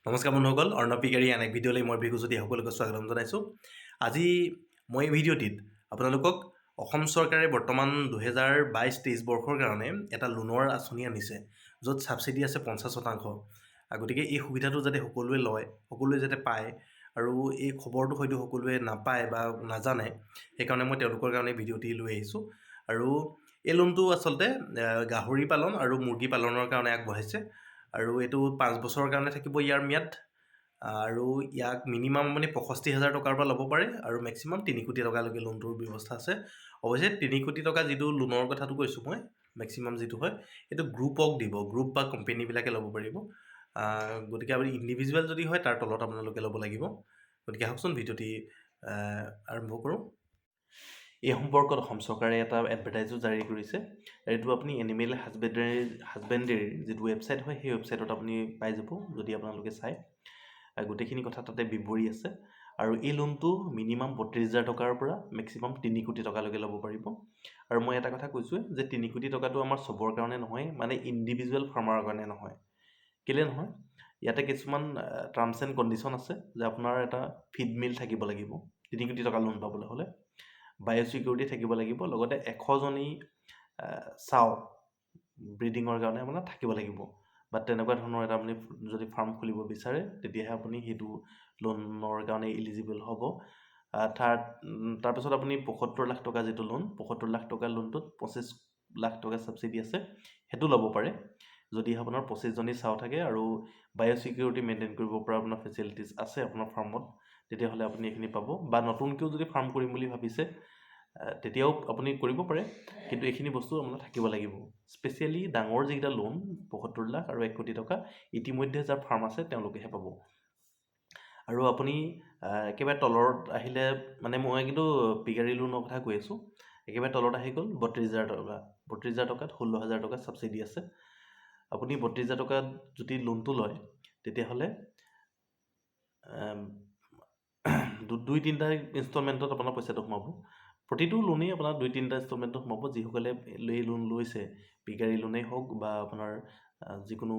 নমস্কাৰ বন্ধুসকল, অৰ্ণৱ পিগেৰী আন এক ভিডিঅ'লৈ মই বিহুজ্যোতি সকলোকে স্বাগতম জনাইছোঁ। আজি মই এই ভিডিঅ'টিত আপোনালোকক অসম চৰকাৰে বৰ্তমান 2022-23 বৰ্ষৰ কাৰণে এটা লোনৰ আঁচনি আনিছে, য'ত ছাবচিডি আছে 50%। গতিকে এই সুবিধাটো যাতে সকলোৱে লয়, সকলোৱে যাতে পায়, আৰু এই খবৰটো হয়তো সকলোৱে নাপায় বা নাজানে, সেইকাৰণে মই তেওঁলোকৰ কাৰণে ভিডিঅ'টি লৈ আহিছোঁ। আৰু এই লোনটো আচলতে গাহৰি পালন আৰু মুৰ্গী পালনৰ কাৰণে আগবঢ়াইছে, আৰু এইটো 5 বছৰৰ কাৰণে থাকিব ইয়াৰ ম্যাদ। আৰু ইয়াক মিনিমাম আপুনি 65,000 টকাৰ পৰা ল'ব পাৰে, আৰু মেক্সিমাম 3 কোটি টকালৈকে লোনটোৰ ব্যৱস্থা আছে। অৱশ্যে 3 কোটি টকা যিটো লোনৰ কথাটো কৈছোঁ মই, মেক্সিমাম যিটো হয় এইটো গ্ৰুপক দিব, গ্ৰুপ বা কোম্পেনীবিলাকে ল'ব পাৰিব। গতিকে আপুনি ইণ্ডিভিজুৱেল যদি হয় তাৰ তলত আপোনালোকে ল'ব লাগিব। গতিকে আহকচোন ভিডিঅ'টি আৰম্ভ কৰোঁ। এই সম্পৰ্কত অসম চৰকাৰে এটা এডভাৰটাইজো জাৰি কৰিছে। এইটো আপুনি এনিমেল হাজবেণ্ডেৰীৰ যিটো ৱেবছাইট হয়, সেই ৱেবছাইটত আপুনি পাই যাব যদি আপোনালোকে চায়। গোটেইখিনি কথা তাতে বিৱৰি আছে। আৰু এই লোনটো মিনিমাম 32,000 টকাৰ পৰা মেক্সিমাম 3 কোটি টকালৈকে ল'ব পাৰিব। আৰু মই এটা কথা কৈছোঁ যে 3 কোটি টকাটো আমাৰ চবৰ কাৰণে নহয়, মানে ইণ্ডিভিজুৱেল ফাৰ্মাৰৰ কাৰণে নহয়। কেলৈ নহয়? ইয়াতে কিছুমান টাৰ্মছ এণ্ড কণ্ডিশ্যন আছে যে আপোনাৰ এটা ফিড মিল থাকিব লাগিব 3 কোটি টকা লোন পাবলৈ হ'লে, বায়'চিকিউৰিটি থাকিব লাগিব, লগতে 100জনী চাও ব্ৰিডিঙৰ কাৰণে আপোনাৰ থাকিব লাগিব, বা তেনেকুৱা ধৰণৰ এটা আপুনি যদি ফাৰ্ম খুলিব বিচাৰে তেতিয়াহে আপুনি সেইটো লোনৰ কাৰণে এলিজিবল হ'ব। তাৰপিছত আপুনি 75 লাখ টকা যিটো লোন, 75 লাখ টকা লোনটোত 25 লাখ টকা ছাবচিডি আছে, সেইটো ল'ব পাৰে যদি আপোনাৰ 25জনী চাও থাকে আৰু বায়'চিকিউৰিটি মেইনটেইন কৰিব পৰা আপোনাৰ ফেচিলিটিছ আছে আপোনাৰ ফাৰ্মত, তেতিয়াহ'লে আপুনি এইখিনি পাব। বা নতুনকৈও যদি ফাৰ্ম কৰিম বুলি ভাবিছে তেতিয়াও আপুনি কৰিব পাৰে, কিন্তু এইখিনি বস্তু আপোনাৰ থাকিব লাগিব। স্পেচিয়েলি ডাঙৰ যিকেইটা লোন 75 লাখ আৰু 1 কোটি টকা ইতিমধ্যে যাৰ ফাৰ্ম আছে তেওঁলোকেহে পাব। আৰু আপুনি একেবাৰে তলত আহিলে, মানে মই কিন্তু পিগাৰী লোনৰ কথা কৈ আছোঁ, একেবাৰে তলত আহি গ'ল 32,000 টকা। 32,000 টকাত 16,000 টকা ছাবচিডি আছে। আপুনি 32,000 টকাত যদি লোনটো লয় তেতিয়াহ'লে 2-3টা ইনষ্টলমেণ্টত আপোনাৰ পইচাটো সোমাব। প্ৰতিটো লোনেই আপোনাৰ 2-3টা ইনষ্টলমেণ্টত সোমাব। যিসকলে এই লোন লৈছে, পিগাৰী লোনেই হওক বা আপোনাৰ যিকোনো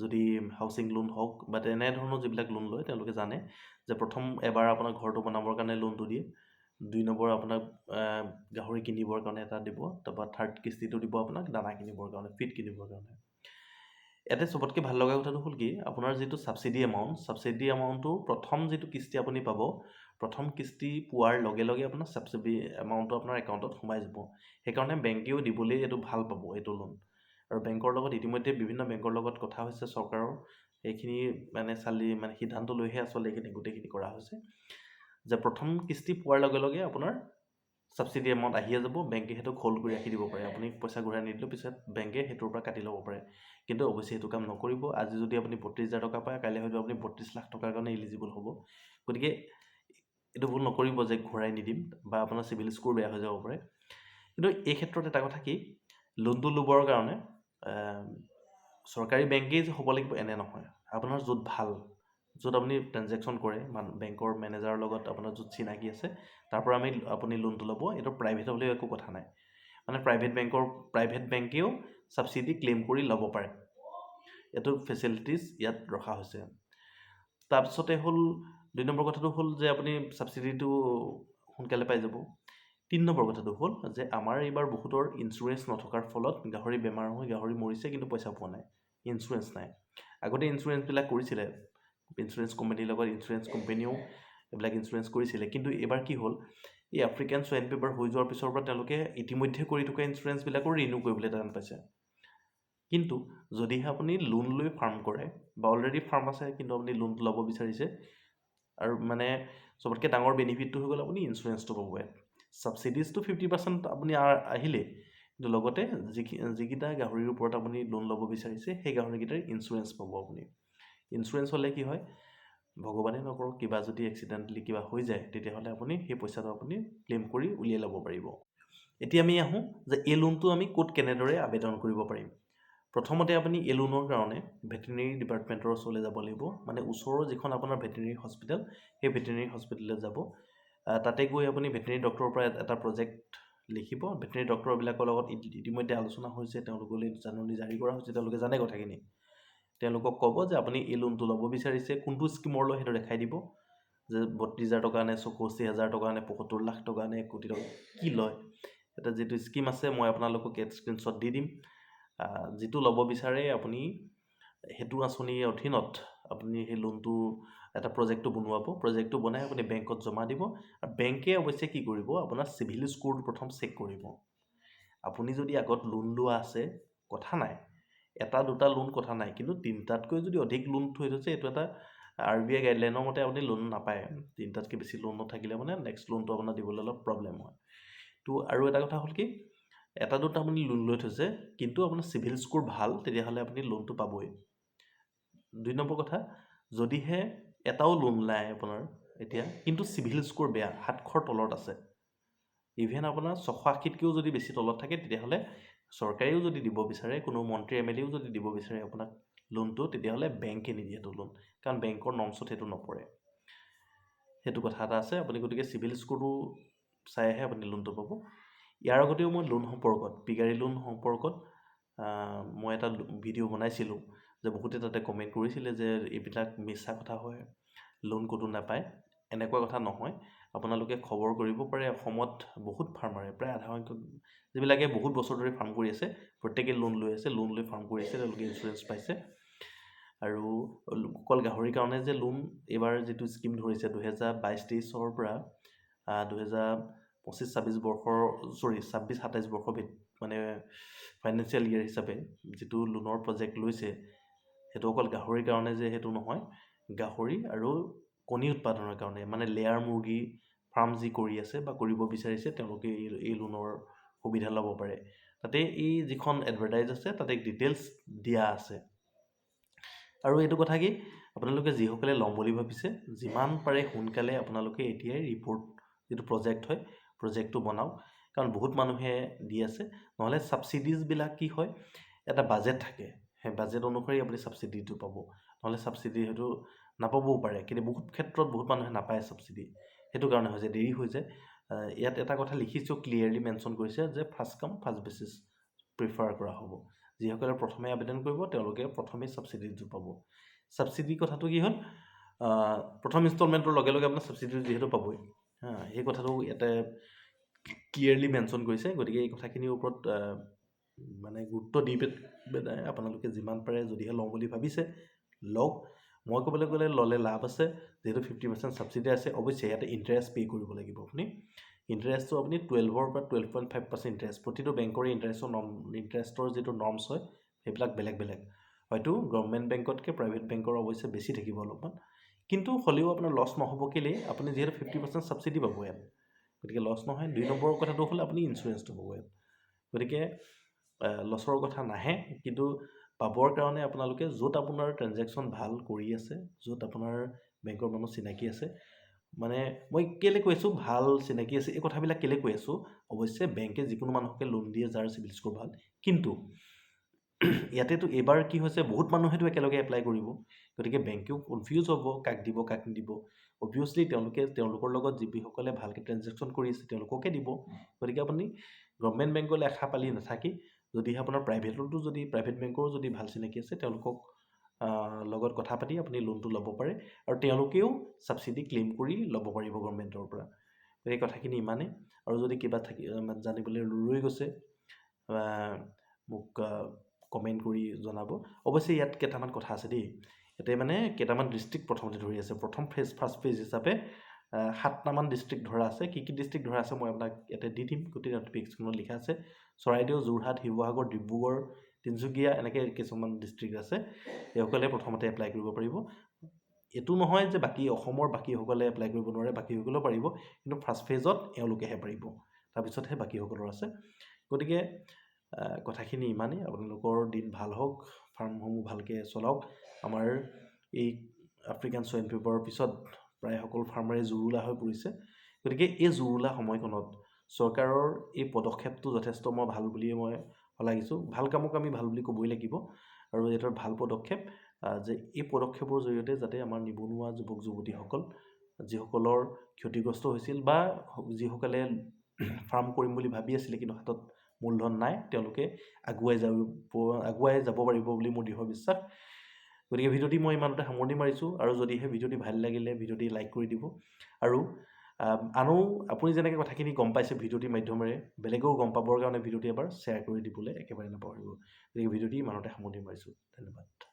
যদি হাউচিং লোন হওক বা তেনেধৰণৰ যিবিলাক লোন লয়, তেওঁলোকে জানে যে প্ৰথম এবাৰ আপোনাৰ ঘৰটো বনাবৰ কাৰণে লোনটো দিয়ে, 2 নম্বৰ আপোনাক গাহৰি কিনিবৰ কাৰণে এটা দিব, তাৰপৰা 3rd কিস্তিটো দিব আপোনাক দানা কিনিবৰ কাৰণে, ফিড কিনিবৰ কাৰণে। ইয়াতে চবতকৈ ভাল লগা কথাটো হ'ল কি, আপোনাৰ যিটো ছাবচিডি এমাউণ্টটো প্ৰথম যিটো কিস্তি আপুনি পাব, প্ৰথম কিস্তি পোৱাৰ লগে লগে আপোনাৰ ছাবচিডি এমাউণ্টটো আপোনাৰ একাউণ্টত সোমাই যাব। সেইকাৰণে বেংকেও দিবলৈ এইটো ভাল পাব এইটো লোন। আৰু বেংকৰ লগত ইতিমধ্যে বিভিন্ন বেংকৰ লগত কথা হৈছে চৰকাৰৰ, এইখিনি মানে সিদ্ধান্ত লৈহে আচলতে এইখিনি গোটেইখিনি কৰা হৈছে যে প্ৰথম কিস্তি পোৱাৰ লগে লগে আপোনাৰ ছাবচিডি এমাউণ্ট আহিয়ে যাব, বেংকে সেইটো হোল্ড কৰি ৰাখি দিব পাৰে। আপুনি পইচা ঘূৰাই নিদিলেও পিছত বেংকে সেইটোৰ পৰা কাটি ল'ব পাৰে। কিন্তু অৱশ্যে সেইটো কাম নকৰিব। আজি যদি আপুনি 32,000 টকা পায়, কাইলৈ হয়তো আপুনি 32 লাখ টকাৰ কাৰণে এলিজিবল হ'ব। গতিকে এইটো ভুল নকৰিব যে ঘূৰাই নিদিম, বা আপোনাৰ চিভিল স্ক'ৰ বেয়া হৈ যাব পাৰে। কিন্তু এই ক্ষেত্ৰত এটা কথা কি, লোনটো ল'বৰ কাৰণে চৰকাৰী বেংকেই যে হ'ব লাগিব এনে নহয়। আপোনাৰ য'ত ভাল, য'ত আপুনি ট্ৰেনজেকশ্যন কৰে, বেংকৰ মেনেজাৰৰ লগত আপোনাৰ য'ত চিনাকি আছে, তাৰ পৰা আপুনি লোনটো ল'ব। এইটো প্ৰাইভেট হ'লেও একো কথা নাই, মানে প্ৰাইভেট বেংকেও ছাবচিডি ক্লেইম কৰি ল'ব পাৰে। এইটো ফেচিলিটিছ ইয়াত ৰখা হৈছে। তাৰপিছতে হ'ল 2 নম্বৰ কথাটো হ'ল যে আপুনি ছাবচিডিটো সোনকালে পাই যাব। 3 নম্বৰ কথাটো হ'ল যে আমাৰ এইবাৰ বহুতৰ ইঞ্চুৰেঞ্চ নথকাৰ ফলত গাহৰি বেমাৰ হৈ গাহৰি মৰিছে, কিন্তু পইচা পোৱা নাই, ইঞ্চুৰেঞ্চ নাই। আগতে ইঞ্চুৰেঞ্চবিলাক কৰিছিলে, ইঞ্চুৰেঞ্চ কোম্পানীৰ লগত ইঞ্চুৰেঞ্চ কোম্পানীয়েও এইবিলাক ইঞ্চুৰেঞ্চ কৰিছিলে, কিন্তু এইবাৰ কি হ'ল, এই আফ্ৰিকান চুৱাইন ফিভাৰ হৈ যোৱাৰ পিছৰ পৰা তেওঁলোকে ইতিমধ্যে কৰি থকা ইঞ্চুৰেঞ্চবিলাকো ৰিনিউ কৰিবলৈ টান পাইছে। কিন্তু যদিহে আপুনি লোন লৈ ফাৰ্ম কৰে, বা অলৰেডি ফাৰ্ম আছে কিন্তু আপুনি লোনটো ল'ব বিচাৰিছে, আৰু মানে চবতকৈ ডাঙৰ বেনিফিটটো হৈ গ'ল আপুনি ইঞ্চুৰেঞ্চটো পাব। ছাবচিডিজটো 50% আপুনি আহিলে, কিন্তু লগতে যিকেইটা গাহৰিৰ ওপৰত আপুনি লোন ল'ব বিচাৰিছে সেই গাহৰিকেইটাৰ ইঞ্চুৰেঞ্চ পাব আপুনি। ইঞ্চুৰেঞ্চ হ'লে কি হয়, ভগৱানে নকৰক কিবা যদি এক্সিডেণ্টেলি কিবা হৈ যায়, তেতিয়াহ'লে আপুনি সেই পইচাটো আপুনি ক্লেইম কৰি উলিয়াই ল'ব পাৰিব। এতিয়া আমি আহোঁ যে এই লোনটো আমি ক'ত কেনেদৰে আবেদন কৰিব পাৰিম। প্ৰথমতে আপুনি এই লোনৰ কাৰণে ভেটেৰিনেৰী ডিপাৰ্টমেণ্টৰ ওচৰলৈ যাব লাগিব, মানে ওচৰৰ যিখন আপোনাৰ ভেটেৰিনেৰী হস্পিটেল, সেই ভেটেৰিনেৰী হস্পিটেললৈ যাব। তাতে গৈ আপুনি ভেটেৰিনেৰী ডক্টৰৰ পৰা এটা প্ৰজেক্ট লিখিব। ভেটেৰিনেৰী ডক্টৰবিলাকৰ লগত ইতিমধ্যে আলোচনা হৈছে, তেওঁলোকলৈ জাননী জাৰি কৰা হৈছে, তেওঁলোকে জানে কথাখিনি। তেওঁলোকক ক'ব যে আপুনি এই লোনটো ল'ব বিচাৰিছে, কোনটো স্কিমৰ লৈ সেইটো দেখাই দিব, যে 32,000 টকা নে 84,000 টকা নে 75 লাখ টকা নে 1 কোটি টকা কি লয়। এটা যিটো স্কিম আছে মই আপোনালোকক স্ক্ৰীনশ্বট দি দিম। যিটো ল'ব বিচাৰে আপুনি সেইটো আঁচনিৰ অধীনত আপুনি সেই লোনটো এটা প্ৰজেক্টটো বনোৱাব। প্ৰজেক্টটো বনাই আপুনি বেংকত জমা দিব, আৰু বেংকে অৱশ্যে কি কৰিব, আপোনাৰ চিভিল স্ক'ৰটো প্ৰথম চেক কৰিব। আপুনি যদি আগত লোন লোৱা আছে কথা নাই, এটা দুটা লোন কথা নাই, কিন্তু 3টাতকৈ যদি অধিক লোন থৈ থৈছে, এইটো এটা RBI গাইডলাইনৰ মতে আপুনি লোন নাপায়। 3টাতকৈ বেছি লোন নাথাকিলে মানে নেক্সট লোনটো আপোনাৰ দিবলৈ অলপ প্ৰব্লেম হয়। তো আৰু এটা কথা হ'ল কি, এটা দুটা আপুনি লোন লৈ থৈছে কিন্তু আপোনাৰ চিভিল স্ক'ৰ ভাল, তেতিয়াহ'লে আপুনি লোনটো পাবই। 2 নম্বৰ কথা, যদিহে এটাও লোন নাই আপোনাৰ এতিয়া, কিন্তু চিভিল স্ক'ৰ বেয়া, 700ৰ তলত আছে, ইভেন আপোনাৰ 680তকৈও যদি বেছি তলত থাকে, তেতিয়াহ'লে চৰকাৰেও যদি দিব বিচাৰে, কোনো মন্ত্ৰী MLAও যদি দিব বিচাৰে আপোনাক লোনটো, তেতিয়াহ'লে বেংকে নিদিয়ে সেইটো লোন, কাৰণ বেংকৰ নৰ্মছত সেইটো নপৰে। সেইটো কথা এটা আছে। আপুনি গতিকে চিভিল স্ক'ৰটো চাইহে আপুনি লোনটো পাব। ইয়াৰ আগতেও মই লোন সম্পৰ্কত, পিগাৰী লোন সম্পৰ্কত মই এটা ভিডিঅ' বনাইছিলোঁ, যে বহুতে তাতে কমেণ্ট কৰিছিলে যে এইবিলাক মিছা কথা হয়, লোন ক'তো নাপায়। এনেকুৱা কথা নহয়। আপোনালোকে খবৰ কৰিব পাৰে, অসমত বহুত ফাৰ্মাৰে, প্ৰায় আধা সংখ্যক যিবিলাকে বহুত বছৰ ধৰি ফাৰ্ম কৰি আছে, প্ৰত্যেকে লোন লৈ আছে, লোন লৈ ফাৰ্ম কৰি আছে, তেওঁলোকে ইঞ্চুৰেঞ্চ পাইছে। আৰু অকল গাহৰিৰ কাৰণে যে লোন এইবাৰ যিটো স্কিম ধৰিছে 2022-23 পৰা 2025-26 বৰ্ষৰ 26-27 বৰ্ষৰ মানে ফাইনেন্সিয়েল ইয়েৰ হিচাপে যিটো লোনৰ প্ৰজেক্ট লৈছে, সেইটো অকল গাহৰিৰ কাৰণে যে সেইটো নহয়, গাহৰি আৰু কণী উৎপাদনৰ কাৰণে, মানে লেয়াৰ মুৰ্গী ফাৰ্ম যি কৰি আছে বা কৰিব বিচাৰিছে, তেওঁলোকে এই লোনৰ সুবিধা ল'ব পাৰে। তাতে এই যিখন এডভাৰটাইজ আছে তাতে ডিটেইলছ দিয়া আছে। আৰু এইটো কথা কি, আপোনালোকে যিসকলে ল'ম বুলি ভাবিছে, যিমান পাৰে সোনকালে আপোনালোকে এতিয়াই ৰিপৰ্ট যিটো প্ৰজেক্ট হয়, প্ৰজেক্টটো বনাওক, কাৰণ বহুত মানুহে দি আছে। নহ'লে ছাবচিডিজবিলাক কি হয়, এটা বাজেট থাকে, সেই বাজেট অনুসৰি আপুনি ছাবচিডিটো পাব, নহ'লে ছাবচিডি সেইটো নাপাবও পাৰে। কিন্তু বহুত ক্ষেত্ৰত বহুত মানুহে নাপায় ছাবচিডি, সেইটো কাৰণে হৈ যায়, দেৰি হৈ যায়। ইয়াত এটা কথা লিখিছোঁ, ক্লিয়াৰলি মেনশ্যন কৰিছে যে ফাৰ্ষ্ট কাম ফাৰ্ষ্ট বেচিছ প্ৰিফাৰ কৰা হ'ব। যিসকলে প্ৰথমে আবেদন কৰিব, তেওঁলোকে প্ৰথমেই ছাবচিডিটো পাব। ছাবচিডি কথাটো কি হ'ল, প্ৰথম ইনষ্টলমেণ্টৰ লগে লগে আপোনাৰ ছাবচিডিটো যিহেতু পাবই, সেই কথাটো ইয়াতে ক্লিয়াৰলি মেনশ্যন কৰিছে। গতিকে এই কথাখিনিৰ ওপৰত মানে গুৰুত্ব দি পেলাই আপোনালোকে যিমান পাৰে, যদিহে লওঁ বুলি ভাবিছে লওক। মই ক'বলৈ গ'লে ল'লে লাভ আছে, যিহেতু 50% ছাবচিডি আছে। অৱশ্যে ইয়াতে ইণ্টাৰেষ্ট পে' কৰিব লাগিব আপুনি। ইণ্টাৰেষ্টটো আপুনি 12ৰ পৰা 12.5% ইণ্টাৰেষ্ট, প্ৰতিটো বেংকৰে ইণ্টাৰেষ্টৰ যিটো নৰ্মছ হয়, সেইবিলাক বেলেগ বেলেগ। হয়তো গভৰ্ণমেণ্ট বেংকতকৈ প্ৰাইভেট বেংকৰ অৱশ্যে বেছি থাকিব অলপমান, কিন্তু হ'লেও আপোনাৰ লছ নহ'ব। কেলৈ, আপুনি যিহেতু 50% ছাবচিডি পাব ইয়াত, গতিকে লছ নহয়। 2 নম্বৰৰ কথাটো হ'ল আপুনি ইঞ্চুৰেঞ্চটো পাব ইয়াত, গতিকে লছৰ কথা নাহে। কিন্তু পাবৰ কাৰণে আপোনালোকে য'ত আপোনাৰ ট্ৰেনজেকশ্যন ভাল কৰি আছে, য'ত আপোনাৰ বেংকৰ মানুহ চিনাকি আছে, মানে মই কেলৈ কৈ আছোঁ ভাল চিনাকি আছে, এই কথাবিলাক কেলৈ কৈ আছোঁ, অৱশ্যে বেংকে যিকোনো মানুহকে লোন দিয়ে যাৰ চিভিল স্ক'ৰ ভাল, কিন্তু ইয়াতেতো এইবাৰ কি হৈছে, বহুত মানুহেতো একেলগে এপ্লাই কৰিব, গতিকে বেংকেও কনফিউজ হ'ব কাক দিব কাক নিদিব। অবভিয়াছলি তেওঁলোকৰ লগত যিসকলে ভালকৈ ট্ৰেনজেকশ্যন কৰি আছে তেওঁলোককে দিব। গতিকে আপুনি গভৰ্ণমেণ্ট বেংকলৈ আশা পালি নাথাকি, যদিহে আপোনাৰ প্ৰাইভেট বেংকৰো যদি ভাল চিনাকি আছে, তেওঁলোকক লগত কথা পাতি আপুনি লোনটো ল'ব পাৰে, আৰু তেওঁলোকেও ছাবচিডি ক্লেইম কৰি ল'ব পাৰিব গভৰ্ণমেণ্টৰ পৰা। এই কথাখিনি ইমানেই। আৰু যদি কিবা জানিবলৈ ৰৈ গৈছে, মোক কমেণ্ট কৰি জনাব। অৱশ্যে ইয়াত কেইটামান কথা আছে দেই, ইয়াতে মানে কেইটামান ডিষ্ট্ৰিক্ট প্ৰথমতে ধৰি আছে। ফাৰ্ষ্ট ফেজ হিচাপে 7টামান ডিষ্ট্ৰিক্ট ধৰা আছে। কি কি ডিষ্ট্ৰিক্ট ধৰা আছে মই আপোনাক ইয়াতে দি দিম, গোটেই ন'টিফিকেশ্যনত লিখা আছে। চৰাইদেউ, যোৰহাট, শিৱসাগৰ, ডিব্ৰুগড়, তিনিচুকীয়া, এনেকৈ কিছুমান ডিষ্ট্ৰিক্ট আছে। এইসকলে প্ৰথমতে এপ্লাই কৰিব পাৰিব। এইটো নহয় যে অসমৰ বাকীসকলে এপ্লাই কৰিব নোৱাৰে, বাকীসকলেও পাৰিব, কিন্তু ফাৰ্ষ্ট ফেজত এওঁলোকেহে পাৰিব, তাৰপিছতহে বাকীসকলৰ আছে। গতিকে কথাখিনি ইমানেই। আপোনালোকৰ দিন ভাল হওক, ফাৰ্মসমূহ ভালকৈ চলাওক। আমাৰ এই আফ্ৰিকান চুৱাইন ফিভাৰৰ পিছত প্ৰায় সকলো ফাৰ্মাৰে জুৰুলা হৈ পৰিছে। গতিকে এই জুৰুলা সময়কণত চৰকাৰৰ এই পদক্ষেপটো যথেষ্ট মই ভাল বুলিয়ে মই শলাগিছোঁ। ভাল কামক আমি ভাল বুলি ক'বই লাগিব, আৰু এটা ভাল পদক্ষেপ, যে এই পদক্ষেপৰ জৰিয়তে যাতে আমাৰ নিবনুৱা যুৱক যুৱতীসকল, যিসকলৰ ক্ষতিগ্ৰস্ত হৈছিল বা যিসকলে ফাৰ্ম কৰিম বুলি ভাবি আছিলে কিন্তু হাতত মূলধন নাই, তেওঁলোকে আগুৱাই যাব পাৰিব বুলি মোৰ দৃঢ় বিশ্বাস। গতিকে ভিডিঅ'টি মই ইমানতে সামৰণি মাৰিছোঁ আৰু যদিহে ভিডিঅ'টি ভাল লাগিলে ভিডিঅ'টি লাইক কৰি দিব আৰু আনো আপুনি যেনেকৈ কথাখিনি গম পাইছে ভিডিঅ'টিৰ মাধ্যমেৰে বেলেগেও গম পাবৰ কাৰণে ভিডিঅ'টি এবাৰ শ্বেয়াৰ কৰি দিবলৈ একেবাৰে নাপাহৰিব গতিকে ভিডিঅ'টি ইমানতে সামৰণি মাৰিছোঁ ধন্যবাদ